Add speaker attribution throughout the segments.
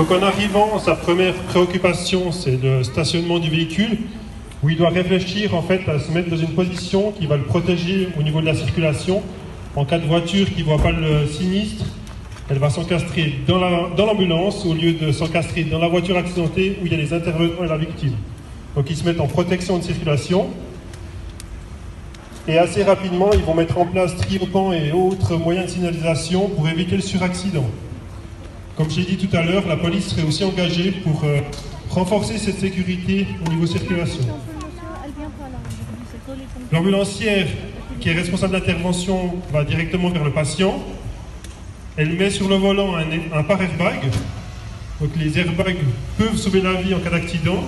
Speaker 1: Donc en arrivant, sa première préoccupation, c'est le stationnement du véhicule, où il doit réfléchir en fait à se mettre dans une position qui va le protéger au niveau de la circulation. En cas de voiture qui ne voit pas le sinistre, elle va s'encastrer dans l'ambulance au lieu de s'encastrer dans la voiture accidentée où il y a les intervenants et la victime. Donc ils se mettent en protection de circulation. Et assez rapidement, ils vont mettre en place triopans et autres moyens de signalisation pour éviter le suraccident. Comme j'ai dit tout à l'heure, la police serait aussi engagée pour renforcer cette sécurité au niveau circulation. L'ambulancière, qui est responsable d'intervention, va directement vers le patient. Elle met sur le volant un pare-airbag. Donc les airbags peuvent sauver la vie en cas d'accident,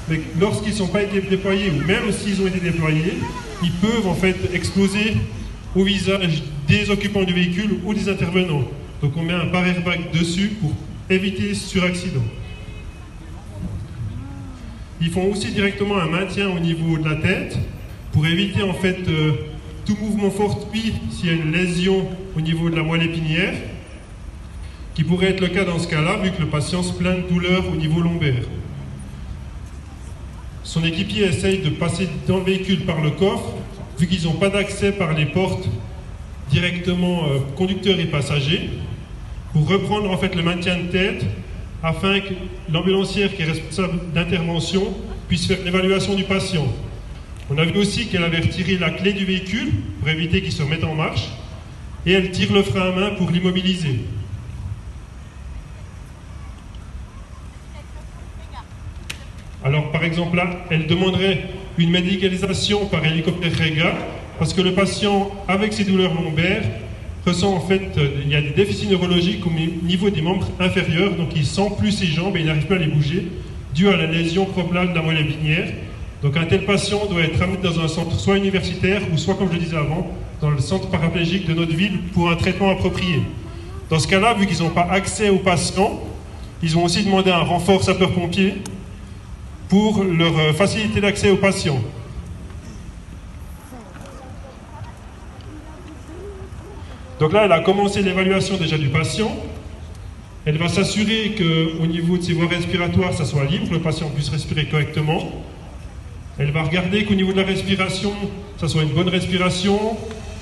Speaker 1: mais lorsqu'ils n'ont pas été déployés, ou même s'ils ont été déployés, ils peuvent en fait exploser au visage des occupants du véhicule ou des intervenants. Donc on met un pare-airbag dessus pour éviter ce suraccident. Ils font aussi directement un maintien au niveau de la tête pour éviter en fait tout mouvement fortuit s'il y a une lésion au niveau de la moelle épinière, qui pourrait être le cas dans ce cas-là, vu que le patient se plaint de douleur au niveau lombaire. Son équipier essaye de passer dans le véhicule par le coffre, vu qu'ils n'ont pas d'accès par les portes directement conducteurs et passagers, pour reprendre en fait le maintien de tête, afin que l'ambulancière qui est responsable d'intervention puisse faire l'évaluation du patient. On a vu aussi qu'elle avait retiré la clé du véhicule pour éviter qu'il se remette en marche, et elle tire le frein à main pour l'immobiliser. Alors par exemple là, elle demanderait une médicalisation par hélicoptère Rega, parce que le patient avec ses douleurs lombaires ressent en fait, il y a des déficits neurologiques au niveau des membres inférieurs, donc il sent plus ses jambes et il n'arrive pas à les bouger, dû à la lésion probable de la moelle épinière. Donc un tel patient doit être amené dans un centre soit universitaire ou soit, comme je le disais avant, dans le centre paraplégique de notre ville pour un traitement approprié. Dans ce cas-là, vu qu'ils n'ont pas accès aux patients, ils ont aussi demandé un renfort sapeur-pompier pour leur faciliter l'accès aux patients. Donc là, elle a commencé l'évaluation déjà du patient. Elle va s'assurer qu'au niveau de ses voies respiratoires, ça soit libre, que le patient puisse respirer correctement. Elle va regarder qu'au niveau de la respiration, ça soit une bonne respiration,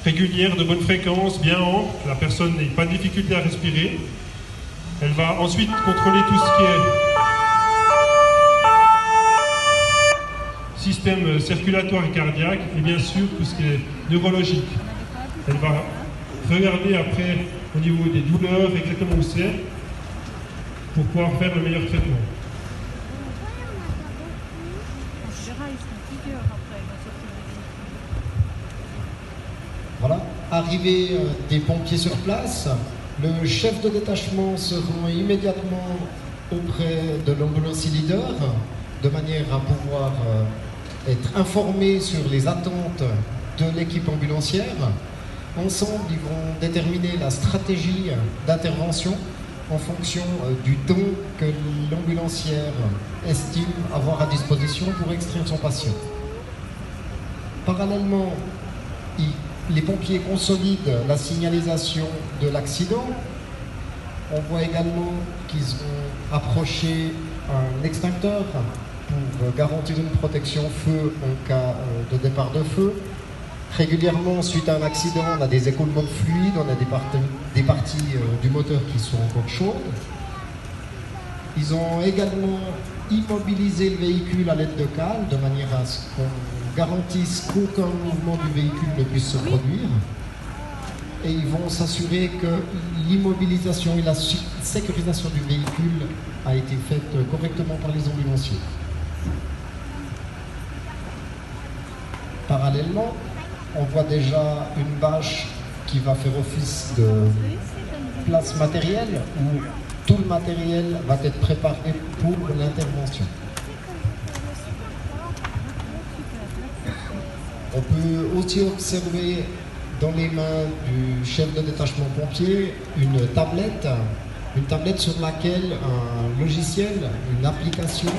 Speaker 1: régulière, de bonne fréquence, bien ample, que la personne n'ait pas de difficulté à respirer. Elle va ensuite contrôler tout ce qui est système circulatoire et cardiaque, et bien sûr tout ce qui est neurologique. Elle va regarder après au niveau des douleurs exactement où c'est pour pouvoir faire le meilleur traitement.
Speaker 2: Voilà, arrivée des pompiers sur place, le chef de détachement se rend immédiatement auprès de l'ambulancier leader de manière à pouvoir être informé sur les attentes de l'équipe ambulancière. Ensemble, ils vont déterminer la stratégie d'intervention en fonction du temps que l'ambulancière estime avoir à disposition pour extraire son patient. Parallèlement, les pompiers consolident la signalisation de l'accident. On voit également qu'ils ont approché un extincteur pour garantir une protection feu en cas de départ de feu. Régulièrement, suite à un accident, on a des écoulements de fluide, on a des parties du moteur qui sont encore chaudes. Ils ont également immobilisé le véhicule à l'aide de cales, de manière à ce qu'on garantisse qu'aucun mouvement du véhicule ne puisse se produire. Et ils vont s'assurer que l'immobilisation et la sécurisation du véhicule a été faite correctement par les ambulanciers. Parallèlement, on voit déjà une bâche qui va faire office de place matérielle, où tout le matériel va être préparé pour l'intervention. On peut aussi observer dans les mains du chef de détachement pompier une tablette sur laquelle un logiciel, une application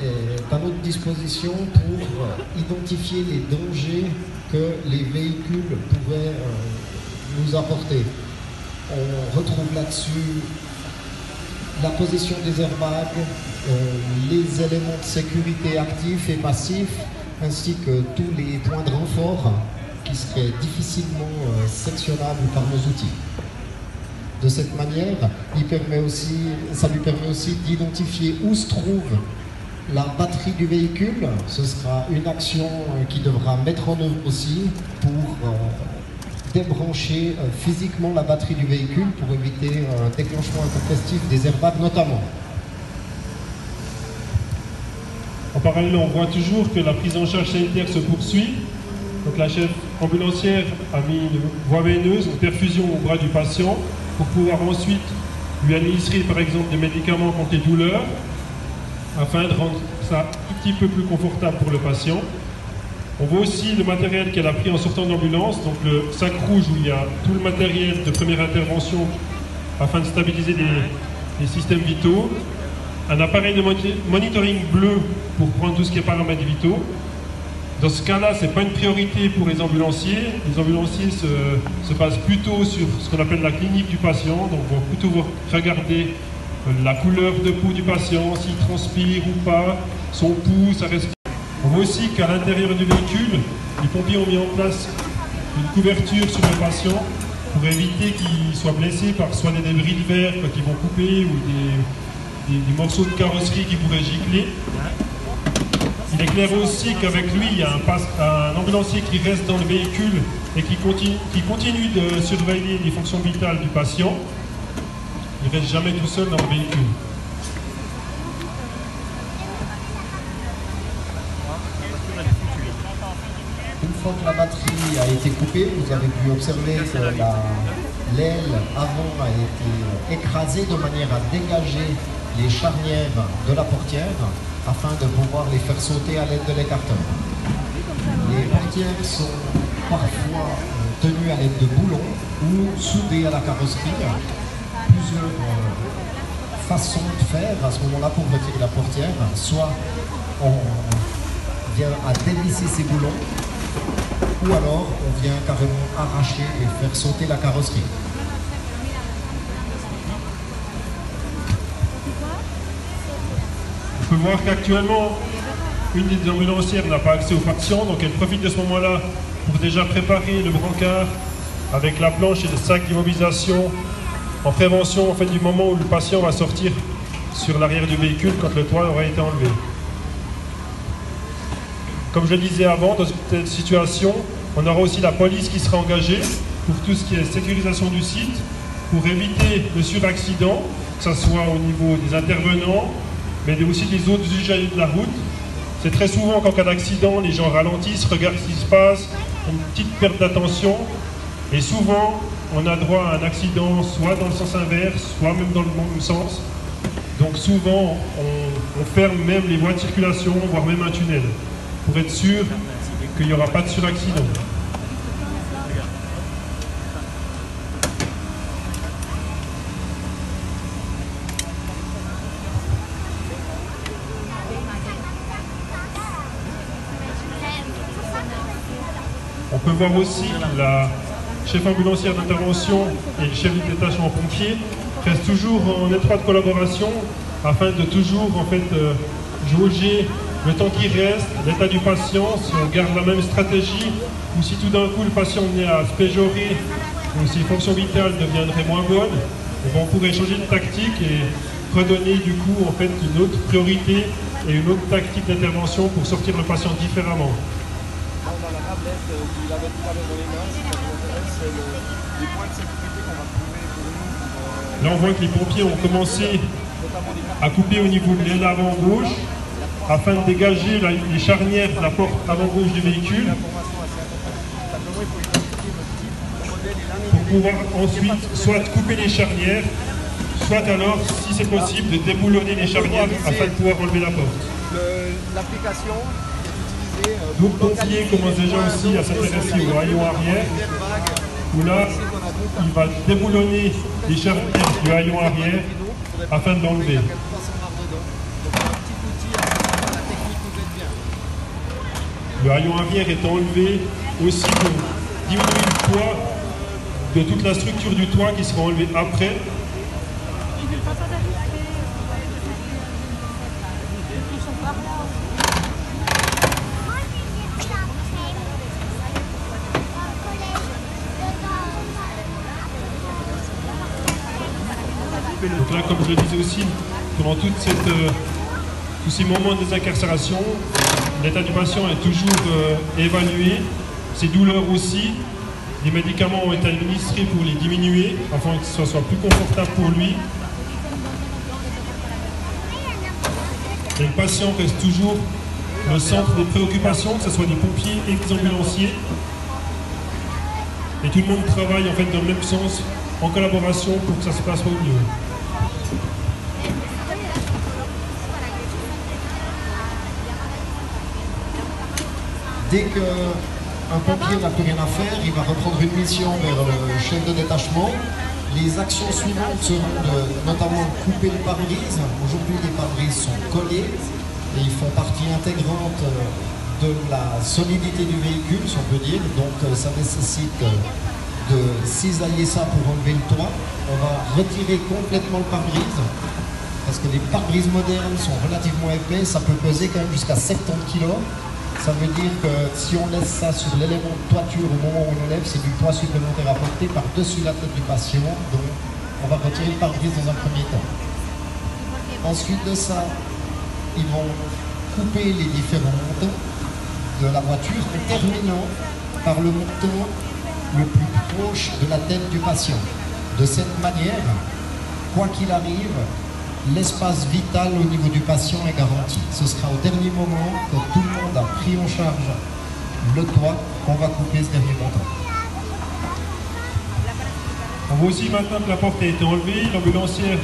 Speaker 2: est à notre disposition pour identifier les dangers que les véhicules pourraient nous apporter. On retrouve là-dessus la position des airbags, les éléments de sécurité actifs et passifs, ainsi que tous les points de renfort qui seraient difficilement sectionnables par nos outils. De cette manière, ça lui permet aussi d'identifier où se trouve la batterie du véhicule. Ce sera une action qu'il devra mettre en œuvre aussi pour débrancher physiquement la batterie du véhicule pour éviter un déclenchement intempestif des airbags notamment.
Speaker 1: En parallèle, on voit toujours que la prise en charge sanitaire se poursuit. Donc la chef ambulancière a mis une voie veineuse, une perfusion au bras du patient pour pouvoir ensuite lui administrer par exemple des médicaments contre les douleurs afin de rendre ça un petit peu plus confortable pour le patient. On voit aussi le matériel qu'elle a pris en sortant d'ambulance, donc le sac rouge où il y a tout le matériel de première intervention afin de stabiliser les systèmes vitaux, un appareil de monitoring bleu pour prendre tout ce qui est paramètres vitaux. Dans ce cas-là, ce n'est pas une priorité pour les ambulanciers. Les ambulanciers se basent plutôt sur ce qu'on appelle la clinique du patient, donc vont plutôt regarder la couleur de peau du patient, s'il transpire ou pas, son pouls, sa respiration. On voit aussi qu'à l'intérieur du véhicule, les pompiers ont mis en place une couverture sur le patient pour éviter qu'il soit blessé par soit des débris de verre quand ils vont couper ou des morceaux de carrosserie qui pourraient gicler. Il est clair aussi qu'avec lui, il y a un ambulancier qui reste dans le véhicule et qui continue de surveiller les fonctions vitales du patient. Il ne reste jamais tout seul dans le véhicule.
Speaker 2: Une fois que la batterie a été coupée, vous avez pu observer que l'aile avant a été écrasée de manière à dégager les charnières de la portière afin de pouvoir les faire sauter à l'aide de l'écarteur. Les portières sont parfois tenues à l'aide de boulons ou soudées à la carrosserie. Plusieurs façons de faire à ce moment-là pour retirer la portière. Soit on vient à dévisser ces boulons, ou alors on vient carrément arracher et faire sauter la carrosserie.
Speaker 1: On peut voir qu'actuellement, une des ambulancières n'a pas accès aux patients, donc elle profite de ce moment-là pour déjà préparer le brancard avec la planche et le sac d'immobilisation en prévention en fait, du moment où le patient va sortir sur l'arrière du véhicule quand le toit aura été enlevé. Comme je le disais avant, dans cette situation, on aura aussi la police qui sera engagée pour tout ce qui est sécurisation du site, pour éviter le suraccident, que ce soit au niveau des intervenants, mais aussi des autres usagers de la route. C'est très souvent qu'en cas d'accident, les gens ralentissent, regardent ce qui se passe, une petite perte d'attention, et souvent, on a droit à un accident soit dans le sens inverse, soit même dans le même sens. Donc souvent, on ferme même les voies de circulation, voire même un tunnel, pour être sûr qu'il n'y aura pas de suraccident. On peut voir aussi la chef ambulancière d'intervention et le chef du détachement pompier restent toujours en étroite collaboration afin de toujours en fait jauger le temps qui reste, l'état du patient, si on garde la même stratégie ou si tout d'un coup le patient venait à se péjorer ou si les fonctions vitales deviendraient moins bonnes, on pourrait changer de tactique et redonner du coup en fait une autre priorité et une autre tactique d'intervention pour sortir le patient différemment.
Speaker 3: Dans la tablette qu'il avait tout à l'heure dans les mains, ce qui nous intéresse, c'est les points de sécurité qu'on va trouver pour nous.
Speaker 1: Là, on voit que les pompiers ont commencé à couper au niveau de l'aile avant gauche afin de dégager les charnières de la porte avant gauche du véhicule pour pouvoir ensuite soit couper les charnières, soit alors, si c'est possible, de déboulonner les charnières afin de pouvoir enlever la porte.
Speaker 3: L'application
Speaker 1: d'autres pompiers commencent déjà aussi à s'intéresser au haillon arrière, où là, il va déboulonner les charnières du haillon arrière afin de l'enlever. Le haillon arrière est enlevé aussi pour diminuer le poids de toute la structure du toit qui sera enlevée après.
Speaker 3: couper le...
Speaker 1: Donc là, comme je le disais aussi, pendant tous ces moments de désincarcération, l'état du patient est toujours évalué, ses douleurs aussi. Les médicaments ont été administrés pour les diminuer, afin que ce soit plus confortable pour lui. Et le patient reste toujours le centre des préoccupations, que ce soit des pompiers et des ambulanciers. Et tout le monde travaille en fait dans le même sens, en collaboration pour que ça se passe au mieux.
Speaker 2: Dès qu'un pompier n'a plus rien à faire, il va reprendre une mission vers le chef de détachement. Les actions suivantes seront de notamment couper le pare-brise. Aujourd'hui, les pare-brises sont collés et ils font partie intégrante de la solidité du véhicule, si on peut dire. Donc ça nécessite de cisailler ça pour enlever le toit. On va retirer complètement le pare-brise parce que les pare-brises modernes sont relativement épais. Ça peut peser quand même jusqu'à 70 kg. Ça veut dire que si on laisse ça sur l'élément de toiture au moment où on lève, c'est du poids supplémentaire à porter par-dessus la tête du patient. Donc on va retirer le pare-brise dans un premier temps. Ensuite de ça, ils vont couper les différents montants de la voiture en terminant par le montant le plus proche de la tête du patient. De cette manière, quoi qu'il arrive, l'espace vital au niveau du patient est garanti. Ce sera au dernier moment, quand tout le monde a pris en charge le toit, qu'on va couper ce dernier montant.
Speaker 1: On voit aussi maintenant que la porte a été enlevée, l'ambulancière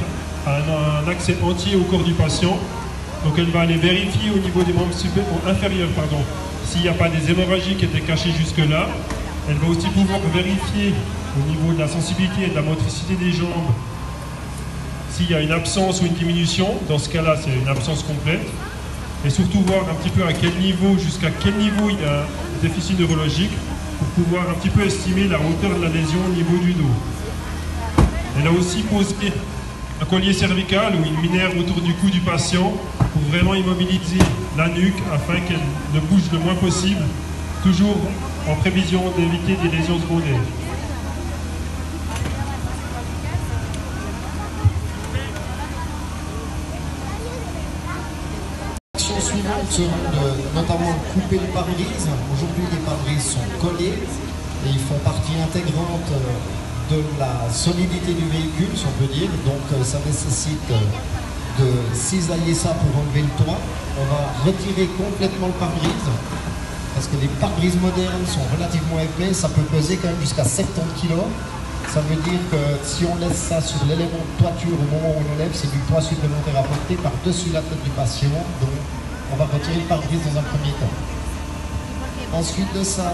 Speaker 1: a un accès entier au corps du patient. Donc elle va aller vérifier au niveau des membres inférieurs, s'il n'y a pas des hémorragies qui étaient cachées jusque-là. Elle va aussi pouvoir vérifier au niveau de la sensibilité et de la motricité des jambes s'il y a une absence ou une diminution. Dans ce cas-là, c'est une absence complète. Et surtout voir un petit peu à quel niveau, jusqu'à quel niveau il y a un déficit neurologique pour pouvoir un petit peu estimer la hauteur de la lésion au niveau du dos. Elle a aussi posé un collier cervical ou une minière autour du cou du patient pour vraiment immobiliser la nuque afin qu'elle ne bouge le moins possible, toujours en prévision d'éviter des lésions secondaires.
Speaker 2: Les actions suivantes seront de notamment couper le pare-brise. Aujourd'hui, les pare-brises sont collés et ils font partie intégrante de la solidité du véhicule, si on peut dire. Donc ça nécessite de cisailler ça pour enlever le toit. On va retirer complètement le pare-brise parce que les pare-brises modernes sont relativement épais. Ça peut peser quand même jusqu'à 70 kg. Ça veut dire que si on laisse ça sur l'élément de toiture au moment où on lève, c'est du poids supplémentaire à porter par-dessus la tête du patient. Donc on va retirer le pare-brise dans un premier temps. Ensuite de ça,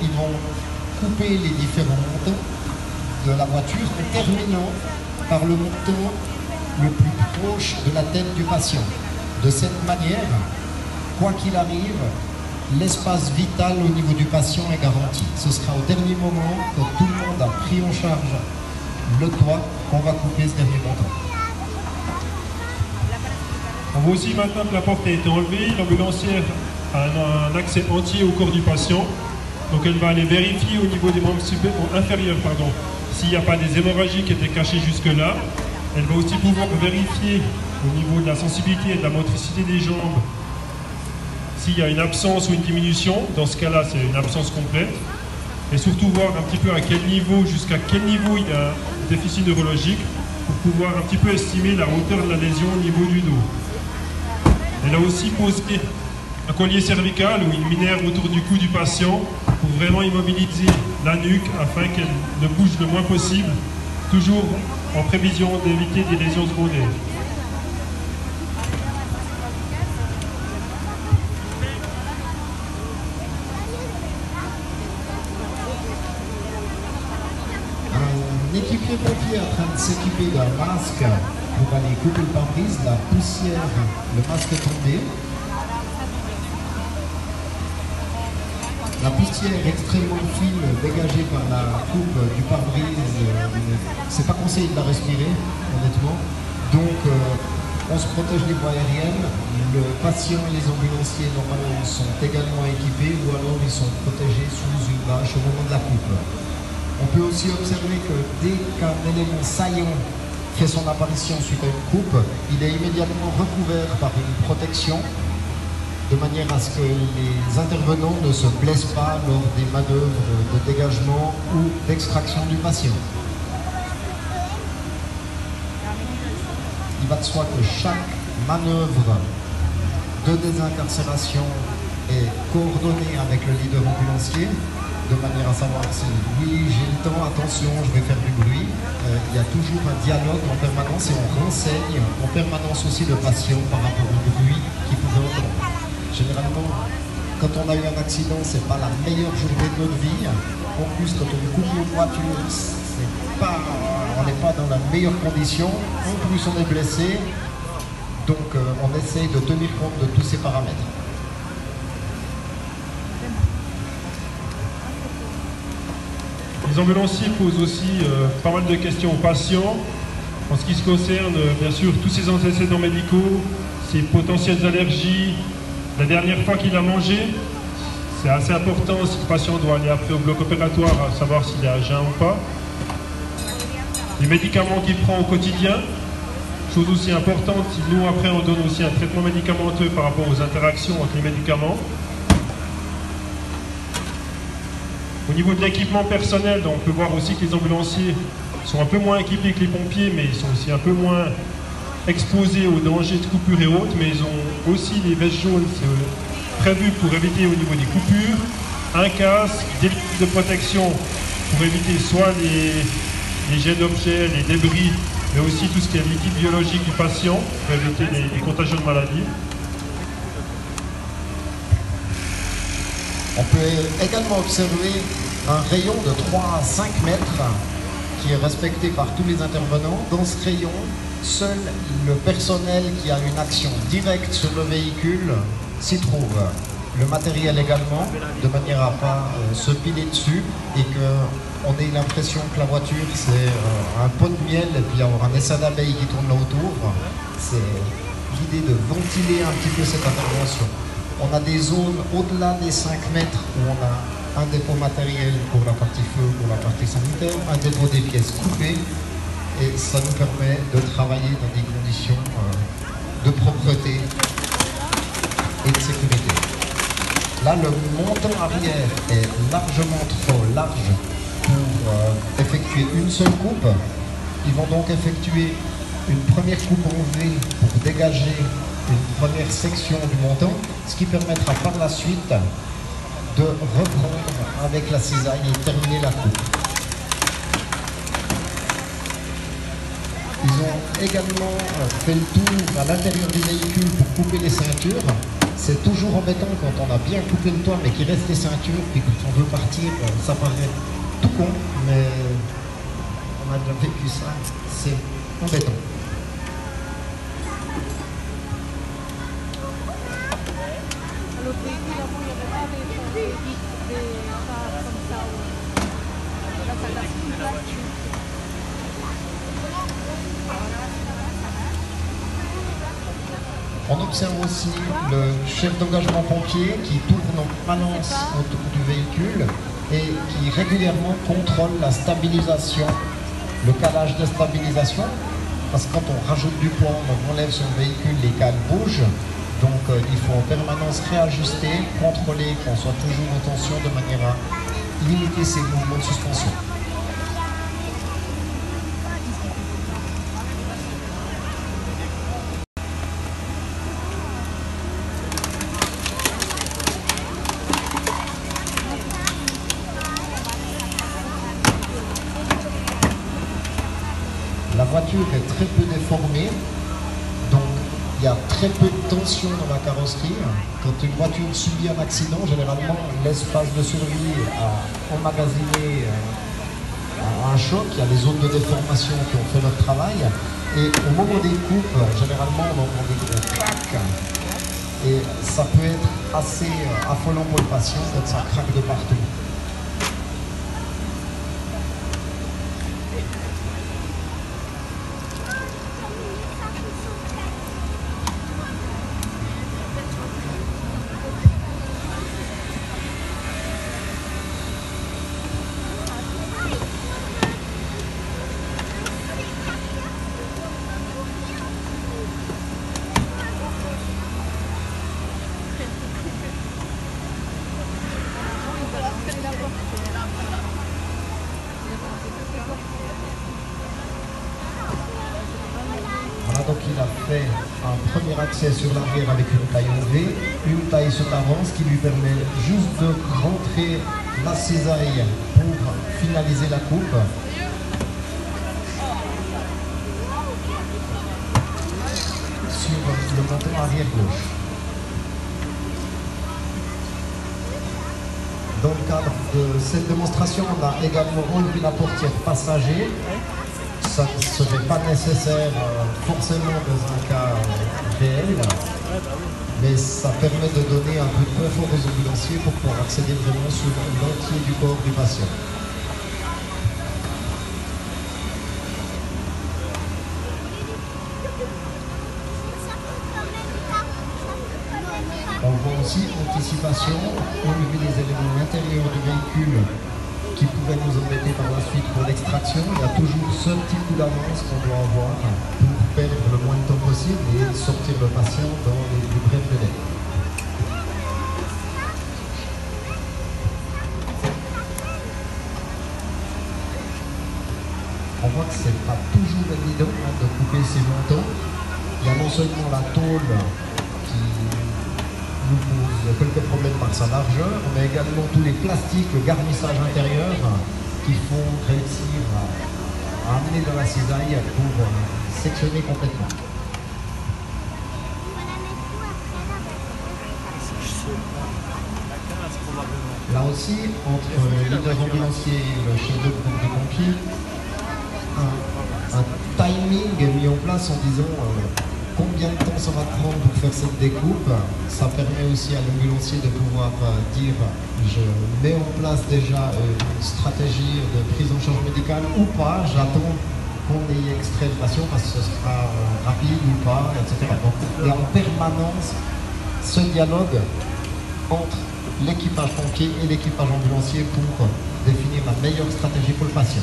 Speaker 2: ils vont couper les différents montants de la voiture en terminant par le montant le plus proche de la tête du patient. De cette manière, quoi qu'il arrive, l'espace vital au niveau du patient est garanti. Ce sera au dernier moment, quand tout le monde a pris en charge le toit, qu'on va couper ce dernier montant.
Speaker 1: On voit aussi maintenant que la porte a été enlevée, l'ambulancière a un accès entier au corps du patient. Donc elle va aller vérifier au niveau des membres inférieurs, s'il n'y a pas des hémorragies qui étaient cachées jusque-là. Elle va aussi pouvoir vérifier au niveau de la sensibilité et de la motricité des jambes s'il y a une absence ou une diminution. Dans ce cas-là, c'est une absence complète. Et surtout voir un petit peu à quel niveau, jusqu'à quel niveau il y a un déficit neurologique pour pouvoir un petit peu estimer la hauteur de la lésion au niveau du dos. Elle a aussi posé un collier cervical ou une minière autour du cou du patient pour vraiment immobiliser la nuque afin qu'elle ne bouge le moins possible, toujours en prévision d'éviter des lésions secondaires.
Speaker 2: Un équipier pompier est en train de s'équiper d'un masque pour aller couper le pare-brise, la poussière, le masque est tombé. La poussière extrêmement fine dégagée par la coupe du pare-brise, c'est pas conseillé de la respirer, honnêtement. Donc on se protège des voies aériennes. Le patient et les ambulanciers normalement sont également équipés ou alors ils sont protégés sous une bâche au moment de la coupe. On peut aussi observer que dès qu'un élément saillant fait son apparition suite à une coupe, il est immédiatement recouvert par une protection de manière à ce que les intervenants ne se blessent pas lors des manœuvres de dégagement ou d'extraction du patient. Il va de soi que chaque manœuvre de désincarcération est coordonnée avec le leader ambulancier, de manière à savoir si oui, j'ai le temps, attention, je vais faire du bruit. Il y a toujours un dialogue en permanence et on renseigne en permanence aussi le patient par rapport au bruit qu'il pouvait entendre. Généralement, quand on a eu un accident, c'est pas la meilleure journée de notre vie. En plus, quand on coupe une voiture, on n'est pas dans la meilleure condition. En plus, on est blessé. Donc, on essaye de tenir compte de tous ces paramètres.
Speaker 1: Les ambulanciers posent aussi pas mal de questions aux patients en ce qui se concerne, bien sûr, tous ces antécédents médicaux, ses potentielles allergies, la dernière fois qu'il a mangé. C'est assez important si le patient doit aller après au bloc opératoire à savoir s'il est à jeun ou pas. Les médicaments qu'il prend au quotidien, chose aussi importante, nous après on donne aussi un traitement médicamenteux par rapport aux interactions entre les médicaments. Au niveau de l'équipement personnel, on peut voir aussi que les ambulanciers sont un peu moins équipés que les pompiers, mais ils sont aussi un peu moins exposés aux dangers de coupures et autres, mais ils ont aussi les vestes jaunes prévues pour éviter au niveau des coupures, un casque, des liquides de protection pour éviter soit les jets d'objets, les débris, mais aussi tout ce qui est liquide biologique du patient pour éviter les contagions de maladies.
Speaker 2: On peut également observer un rayon de 3 à 5 mètres qui est respecté par tous les intervenants. Dans ce rayon, seul le personnel qui a une action directe sur le véhicule s'y trouve. Le matériel également, de manière à ne pas se piler dessus et qu'on ait l'impression que la voiture c'est un pot de miel et puis avoir un essaim d'abeilles qui tourne là autour. C'est l'idée de ventiler un petit peu cette intervention. On a des zones au-delà des 5 mètres où on a un dépôt matériel pour la partie feu, pour la partie sanitaire, un dépôt des pièces coupées, et ça nous permet de travailler dans des conditions de propreté et de sécurité. Là, le montant arrière est largement trop large pour effectuer une seule coupe. Ils vont donc effectuer une première coupe en V pour dégager une première section du montant, ce qui permettra par la suite de reprendre avec la cisaille et terminer la coupe. Ils ont également fait le tour à l'intérieur du véhicule pour couper les ceintures. C'est toujours embêtant quand on a bien coupé le toit mais qu'il reste les ceintures, puis quand on veut partir, ça paraît tout con, mais on a déjà vécu ça, c'est embêtant. On observe aussi le chef d'engagement pompier qui tourne en permanence autour du véhicule et qui régulièrement contrôle la stabilisation, le calage de stabilisation, parce que quand on rajoute du poids, on enlève son véhicule, les cales bougent, donc il faut en permanence réajuster, contrôler qu'on soit toujours en tension de manière à limiter ces mouvements de suspension. La voiture est très peu déformée, donc il y a très peu de tension dans la carrosserie. Quand une voiture subit un accident, généralement l'espace de survie a emmagasiné un choc, il y a des zones de déformation qui ont fait leur travail, et au moment des coupes, généralement on entend des gros claques, et ça peut être assez affolant pour le patient quand ça craque de partout. fait un premier accès sur l'arrière avec une taille en V, une taille sur l'avant, ce qui lui permet juste de rentrer la cisaille pour finaliser la coupe. Sur le menton arrière gauche. Dans le cadre de cette démonstration, on a également enlevé la portière passager. Ça ne serait pas nécessaire forcément dans un cas réel, mais ça permet de donner un peu de confort aux ambulanciers pour pouvoir accéder vraiment sur l'entier du corps du patient. On voit aussi anticipation, enlever les éléments intérieurs du véhicule qui pourraient nous embêter par la suite pour l'extraction. Il y a toujours ce petit coup d'avance qu'on doit avoir pour perdre le moins de temps possible et sortir le patient dans les plus brefs délais. On voit que ce n'est pas toujours évident de couper ces montants. Il y a non seulement la tôle qui nous pose quelques problèmes par sa largeur, mais également tous les plastiques, le garnissage intérieur qui font réussir à amener dans la cisaille pour sectionner complètement. Là aussi, entre le leader ambulancier et le chef de groupe des pompiers, un timing est mis en place en disant combien de temps ça va prendre pour faire cette découpe. Ça permet aussi à l'ambulancier de pouvoir dire je mets en place déjà une stratégie de prise en charge médicale ou pas, j'attends qu'on ait extrait le patient parce que ce sera rapide ou pas, etc. Donc il y a en permanence ce dialogue entre l'équipage pompier et l'équipage ambulancier pour définir la meilleure stratégie pour le patient.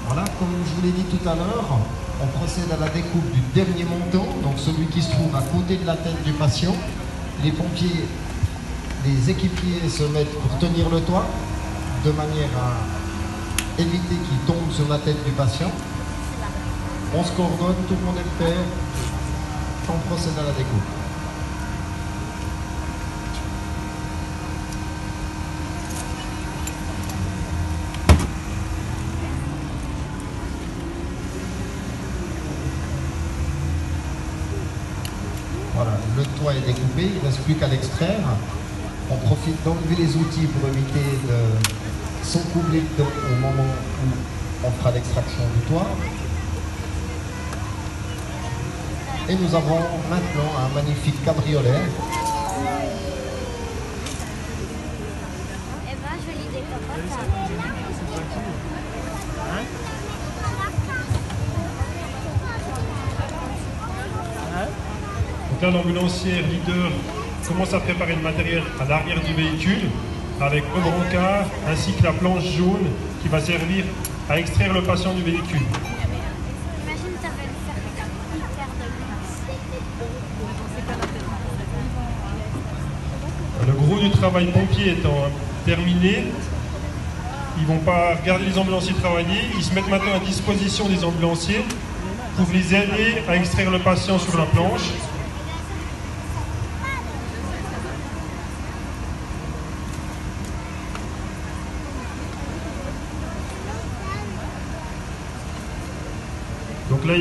Speaker 2: Voilà, comme je vous l'ai dit tout à l'heure, on procède à la découpe du dernier montant, donc celui qui se trouve à côté de la tête du patient. Les pompiers, les équipiers se mettent pour tenir le toit, de manière à éviter qu'il tombe sur la tête du patient. On se coordonne, tout le monde est prêt, on procède à la découpe. Voilà, le toit est découpé, il ne reste plus qu'à l'extraire. On profite d'enlever les outils pour éviter de s'encoubler au moment où on fera l'extraction du toit. Et nous avons maintenant un magnifique cabriolet.
Speaker 1: Donc là, l'ambulancier leader commence à préparer le matériel à l'arrière du véhicule avec le brancard ainsi que la planche jaune qui va servir à extraire le patient du véhicule. Le gros du travail pompier étant terminé, ils ne vont pas regarder les ambulanciers travailler, ils se mettent maintenant à disposition des ambulanciers pour les aider à extraire le patient sur la planche. Donc là,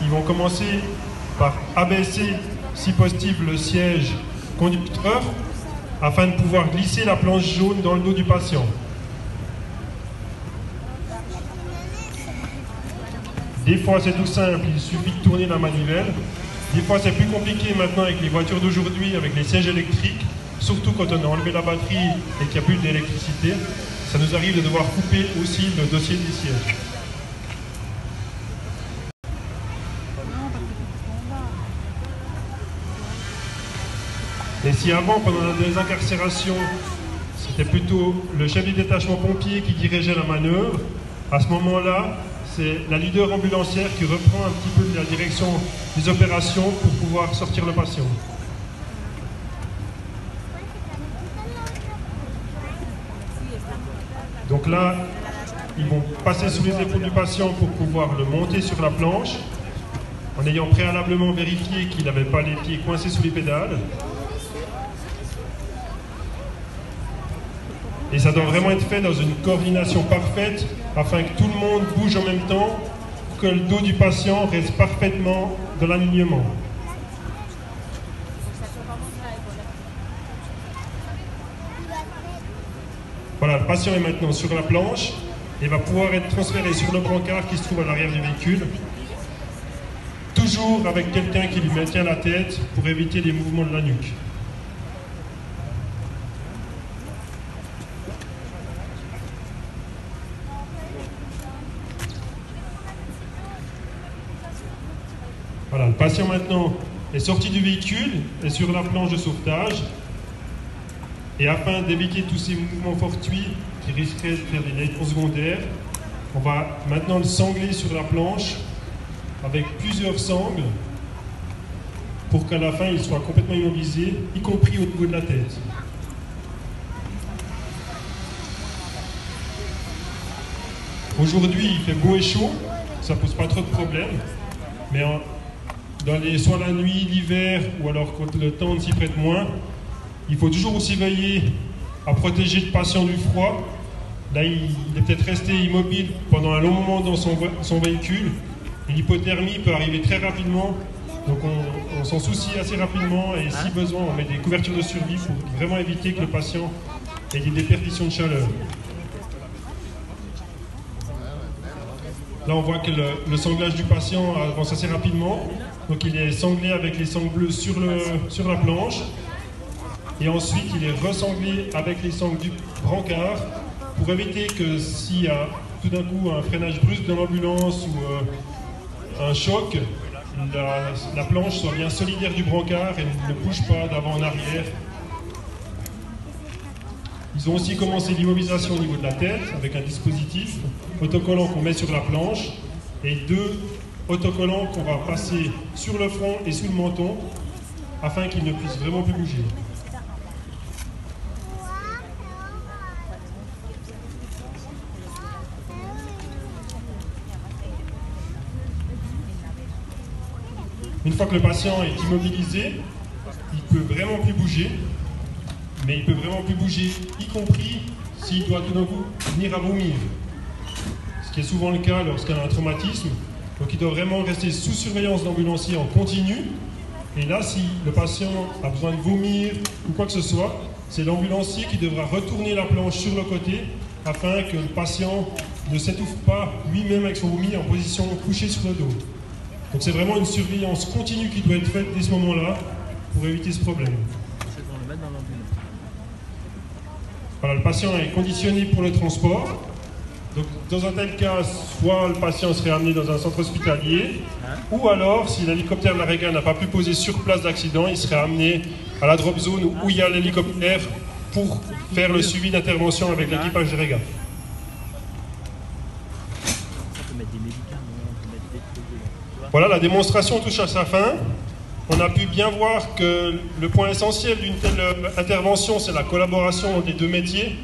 Speaker 1: ils vont commencer par abaisser, si possible, le siège conducteur afin de pouvoir glisser la planche jaune dans le dos du patient. Des fois, c'est tout simple, il suffit de tourner la manivelle. Des fois, c'est plus compliqué maintenant avec les voitures d'aujourd'hui, avec les sièges électriques, surtout quand on a enlevé la batterie et qu'il n'y a plus d'électricité. Ça nous arrive de devoir couper aussi le dossier des sièges. Et si avant, pendant la désincarcération, c'était plutôt le chef du détachement pompier qui dirigeait la manœuvre, à ce moment-là, c'est la leader ambulancière qui reprend un petit peu la direction des opérations pour pouvoir sortir le patient. Donc là, ils vont passer sous les épaules du patient pour pouvoir le monter sur la planche, en ayant préalablement vérifié qu'il n'avait pas les pieds coincés sous les pédales. Et ça doit vraiment être fait dans une coordination parfaite afin que tout le monde bouge en même temps, pour que le dos du patient reste parfaitement dans l'alignement. Voilà, le patient est maintenant sur la planche et va pouvoir être transféré sur le brancard qui se trouve à l'arrière du véhicule. Toujours avec quelqu'un qui lui maintient la tête pour éviter les mouvements de la nuque. Voilà, le patient maintenant est sorti du véhicule, est sur la planche de sauvetage. Et afin d'éviter tous ces mouvements fortuits qui risqueraient de faire des lésions secondaires, on va maintenant le sangler sur la planche avec plusieurs sangles pour qu'à la fin il soit complètement immobilisé, y compris au niveau de la tête. Aujourd'hui, il fait beau et chaud, ça pose pas trop de problèmes, mais soit la nuit, l'hiver, ou alors quand le temps ne s'y prête moins, il faut toujours aussi veiller à protéger le patient du froid. Là, il est peut-être resté immobile pendant un long moment dans son véhicule. Et l'hypothermie peut arriver très rapidement. Donc on s'en soucie assez rapidement et si besoin, on met des couvertures de survie pour vraiment éviter que le patient ait des déperditions de chaleur. Là, on voit que le sanglage du patient avance assez rapidement. Donc il est sanglé avec les sangles bleues sur la planche. Et ensuite, il est ressanglé avec les sangles du brancard pour éviter que s'il y a tout d'un coup un freinage brusque dans l'ambulance ou un choc, la planche soit bien solidaire du brancard et ne bouge pas d'avant en arrière. Ils ont aussi commencé l'immobilisation au niveau de la tête avec un dispositif autocollant qu'on met sur la planche et 2 autocollants qu'on va passer sur le front et sous le menton afin qu'ils ne puissent vraiment plus bouger. Une fois que le patient est immobilisé, il ne peut vraiment plus bouger, mais il peut vraiment plus bouger, y compris s'il doit tout d'un coup venir à vomir. Ce qui est souvent le cas lorsqu'il a un traumatisme. Donc il doit vraiment rester sous surveillance d'ambulancier en continu. Et là, si le patient a besoin de vomir ou quoi que ce soit, c'est l'ambulancier qui devra retourner la planche sur le côté afin que le patient ne s'étouffe pas lui-même avec son vomi en position couchée sur le dos. Donc c'est vraiment une surveillance continue qui doit être faite dès ce moment-là pour éviter ce problème. Voilà, le patient est conditionné pour le transport. Donc dans un tel cas, soit le patient serait amené dans un centre hospitalier, ou alors, si l'hélicoptère de la Rega n'a pas pu poser sur place d'accident, il serait amené à la drop zone où il y a l'hélicoptère pour faire le suivi d'intervention avec l'équipage de Rega. Voilà, la démonstration touche à sa fin. On a pu bien voir que le point essentiel d'une telle intervention, c'est la collaboration des 2 métiers.